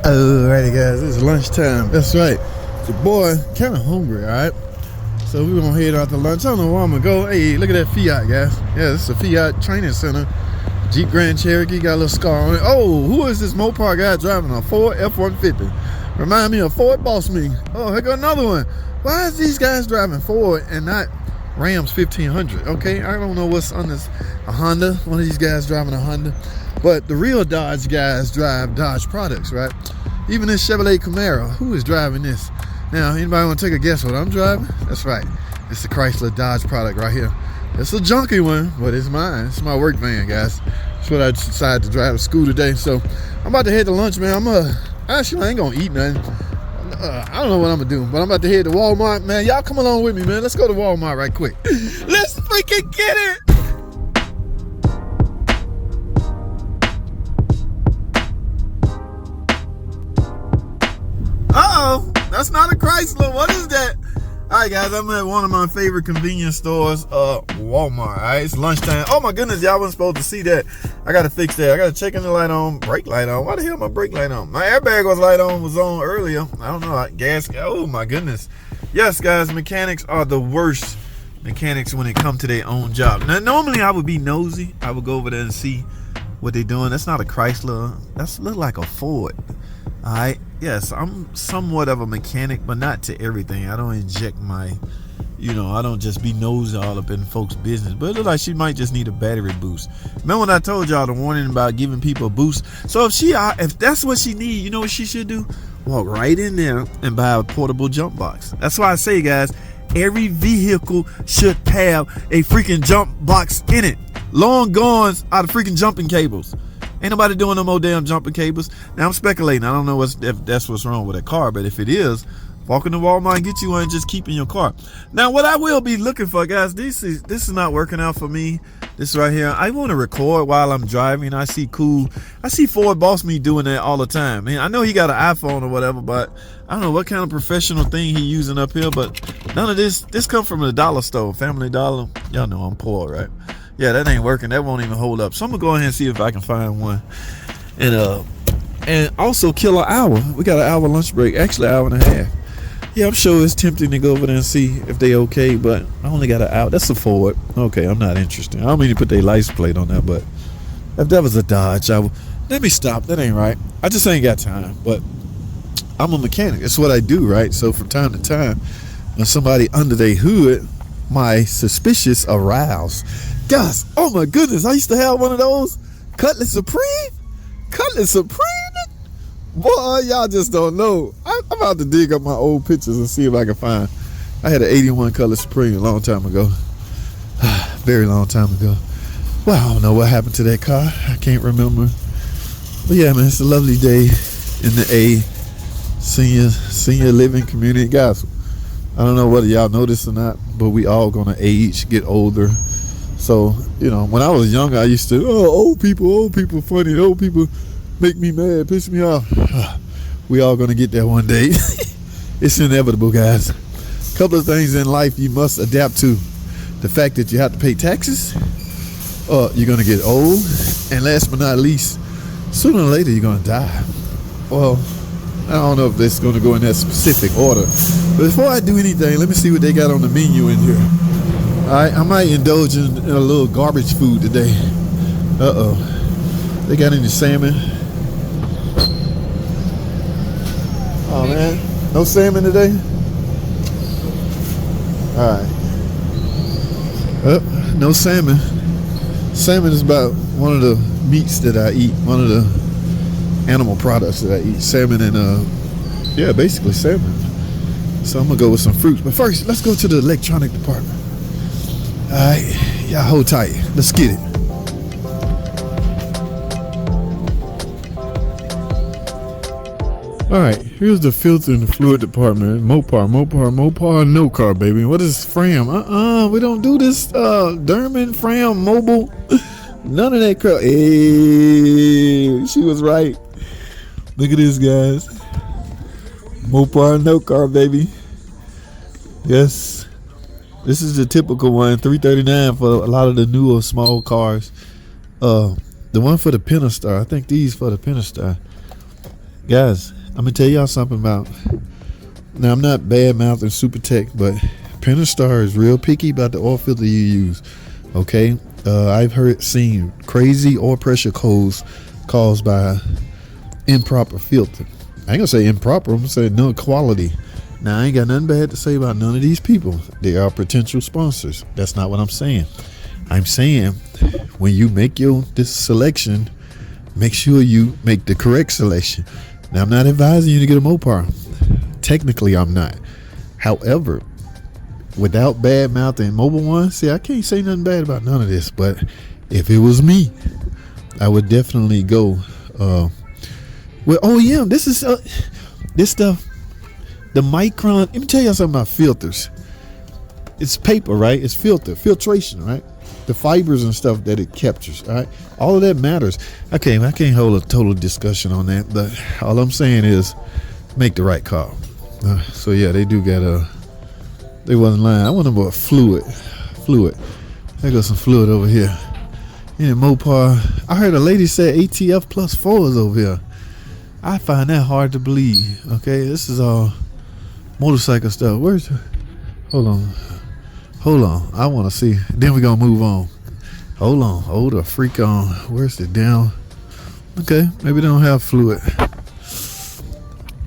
Alrighty guys, it's lunchtime. That's right. Your boy kind of hungry, alright? So we're gonna head out to lunch. I don't know where I'm gonna go. Hey, look at that Fiat, guys. Yeah, this is a Fiat training center. Jeep Grand Cherokee, got a little scar on it. Oh, who is this Mopar guy driving a Ford F-150? Remind me of Ford Boss Me. Oh, here go another one. Why is these guys driving Ford and not Rams 1500? Okay, I don't know what's on this. A Honda. One of these guys driving a Honda. But the real Dodge guys drive Dodge products, right? Even this Chevrolet Camaro, who is driving this? Now, anybody want to take a guess what I'm driving? That's right. It's the Chrysler Dodge product right here. It's a junky one, but it's mine. It's my work van, guys. That's what I decided to drive to school today. So I'm about to head to lunch, man. Actually, I ain't gonna eat nothing. I don't know what I'm gonna do, but I'm about to head to Walmart, man. Y'all come along with me, man. Let's go to Walmart right quick. Let's freaking get it. Uh-oh, that's not a Chrysler. What is that? All right, guys, I'm at one of my favorite convenience stores, Walmart. All right, it's lunchtime. Oh my goodness, y'all wasn't supposed to see that. I gotta fix that. I gotta check in the light on, brake light on. Why the hell my brake light on? My airbag was on earlier. I don't know. Gas. Oh my goodness. Yes, guys, mechanics are the worst mechanics when it comes to their own job. Now, normally I would be nosy. I would go over there and see what they're doing. That's not a Chrysler. That's look like a Ford. All right. Yes, I'm somewhat of a mechanic, but not to everything. I don't inject my, I don't just be nosy all up in folks' business. But it looks like she might just need a battery boost. Remember when I told y'all the warning about giving people a boost? So if that's what she need, you know what she should do? Walk right in there and buy a portable jump box. That's why I say, guys, every vehicle should have a freaking jump box in it. Long gone are the freaking jumping cables. Ain't nobody doing no more damn jumping cables. Now I'm speculating. I don't know if that's what's wrong with a car, but if it is, walk into Walmart and get you one and just keep in your car. Now what I will be looking for, guys, this is not working out for me. This right here, I want to record while I'm driving. I see Ford Boss Me doing that all the time. Man, I know he got an iPhone or whatever, but I don't know what kind of professional thing he using up here. But none of this come from the dollar store, Family Dollar. Y'all know I'm poor, right? Yeah, that ain't working. That won't even hold up. So I'm gonna go ahead and see if I can find one, and also kill an hour. We got an hour lunch break, actually an hour and a half. Yeah, I'm sure it's tempting to go over there and see if they okay, but I only got an hour. That's a Ford. Okay, I'm not interested. I don't mean to put their license plate on that, but if that was a Dodge, let me stop. That ain't right. I just ain't got time. But I'm a mechanic. That's what I do, right? So from time to time, when somebody under their hood, my suspicious aroused. Guys, oh my goodness, I used to have one of those Cutlass Supreme. Boy, y'all just don't know. I'm about to dig up my old pictures and see if I can find. I had an 81 Cutlass Supreme a long time ago. Very long time ago. Well, I don't know what happened to that car. I can't remember. But yeah, man, it's a lovely day in the senior living community. Guys, I don't know whether y'all know this or not, but we all gonna age, get older. So, when I was younger, I used to, old people funny, old people make me mad, piss me off. We all gonna get there one day. It's inevitable, guys. A couple of things in life you must adapt to. The fact that you have to pay taxes, you're gonna get old, and last but not least, sooner or later you're gonna die. Well, I don't know if that's gonna go in that specific order. But before I do anything, let me see what they got on the menu in here. Alright, I might indulge in a little garbage food today. They got any salmon? Oh man, no salmon today? Alright. No salmon. Salmon is about one of the meats that I eat, one of the animal products that I eat. Salmon and basically salmon. So I'm gonna go with some fruits. But first, let's go to the electronic department. Alright, y'all hold tight. Let's get it. Alright, here's the filter and the fluid department. Mopar, no car, baby. What is Fram? We don't do this Derman, Fram, Mobile. None of that crap. Hey, she was right. Look at this, guys. Mopar, no car, baby. Yes. This is the typical one, $339 for a lot of the newer small cars. The one for the Pentastar, I think these for the Pentastar. Guys, I'm gonna tell y'all something about. Now I'm not bad mouthing Super Tech, but Pentastar is real picky about the oil filter you use. Okay, I've seen crazy oil pressure codes caused by improper filter. I ain't gonna say improper. I'm gonna say no quality. Now I ain't got nothing bad to say about none of these people. They are potential sponsors. That's not what I'm saying. I'm saying when you make this selection, make sure you make the correct selection. Now I'm not advising you to get a Mopar. Technically I'm not. However, without bad mouthing Mobile One, see, I can't say nothing bad about none of this, but if it was me, I would definitely go with OEM. This is this stuff, the micron. Let me tell you something about filters. It's paper, right? It's filtration, right? The fibers and stuff that it captures, all right? All of that matters. Okay, I can't hold a total discussion on that, but all I'm saying is make the right call. So yeah, they do got they wasn't lying. I want about fluid. I got some fluid over here. In Mopar, I heard a lady say ATF plus 4 is over here. I find that hard to believe. Okay, this is all motorcycle stuff. Where's hold on, I want to see, then we're gonna move on. Hold the freak on. Where's the down? Okay, maybe they don't have fluid.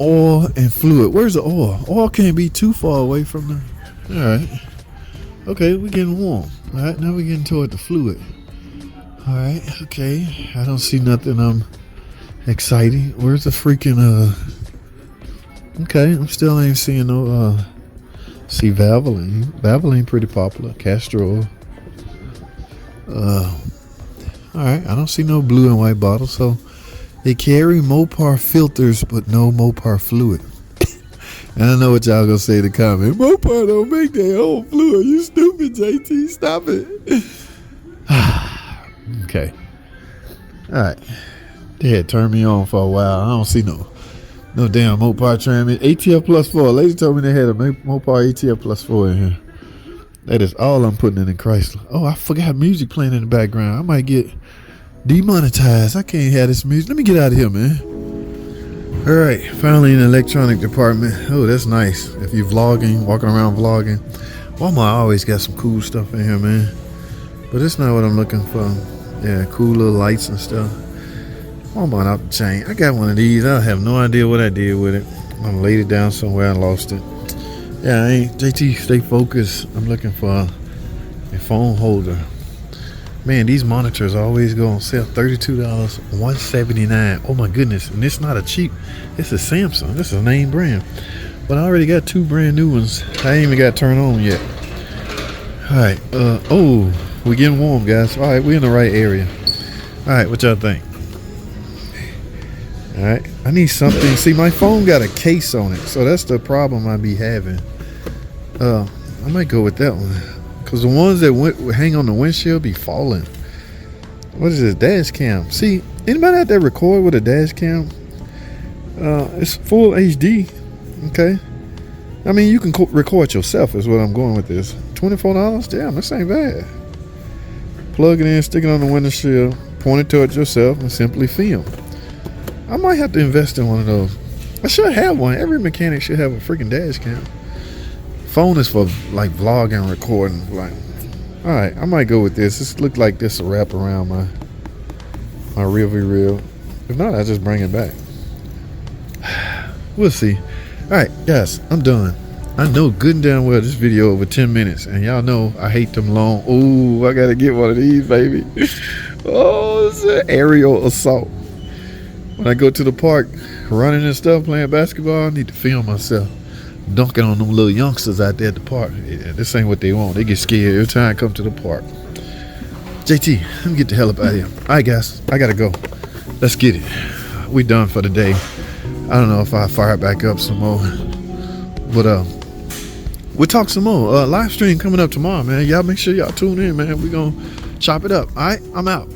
Oil and fluid. Where's the oil? Oil can't be too far away from the. All right, okay, we're getting warm. All right, now we're getting toward the fluid. All right, okay, I don't see nothing exciting. Where's the freaking okay, I'm still ain't seeing no see Valvoline pretty popular. Castor oil. All right, I don't see no blue and white bottles. So they carry Mopar filters but no Mopar fluid. And I know what y'all gonna say in the comment. Mopar don't make their own fluid. You stupid, JT. Stop it. Okay. All right. They had turned me on for a while. I don't see no damn Mopar tram. ATF plus 4. Lady told me they had a Mopar ATF plus 4 in here. That is all I'm putting in Chrysler. Oh, I forgot music playing in the background. I might get demonetized. I can't have this music. Let me get out of here, man. All right, finally in the electronic department. Oh, that's nice. If you're vlogging, walking around vlogging. Walmart always got some cool stuff in here, man. But it's not what I'm looking for. Yeah, cool little lights and stuff. Walmart out the chain. I got one of these. I have no idea what I did with it. I laid it down somewhere and lost it. Yeah, JT, stay focused. I'm looking for a phone holder. Man, these monitors always go on sale. $32, $179. Oh my goodness. And it's not a cheap. It's a Samsung. This is a name brand. But I already got 2 brand new ones. I ain't even got turned on yet. Alright. Oh, we're getting warm, guys. Alright, we're in the right area. Alright, what y'all think? Alright. I need something. See, my phone got a case on it. So that's the problem I be having. I might go with that one. Because the ones that hang on the windshield be falling. What is this? Dash cam. See, anybody out there record with a dash cam? It's full HD. Okay. I mean, you can record yourself is what I'm going with this. $24? Damn, this ain't bad. Plug it in, stick it on the windshield, point it towards yourself, and simply film. I might have to invest in one of those. I should have one. Every mechanic should have a freaking dash cam. Phone is for like vlogging and recording. Like, all right, I might go with this. This look like this will wrap around my rear view reel. If not, I just bring it back. We'll see. All right, guys, I'm done. I know good and damn well this video over 10 minutes, and y'all know I hate them long. Oh, I gotta get one of these, baby. Oh, it's an aerial assault. When I go to the park, running and stuff, playing basketball, I need to film myself dunking on them little youngsters out there at the park. Yeah, this ain't what they want. They get scared every time I come to the park. JT, let me get the hell up out of here. All right, guys, I gotta go. Let's get it. We done for the day. I don't know if I fire back up some more, but we'll talk some more. Live stream coming up tomorrow, man. Y'all make sure y'all tune in, man. We gonna chop it up. All right, I'm out.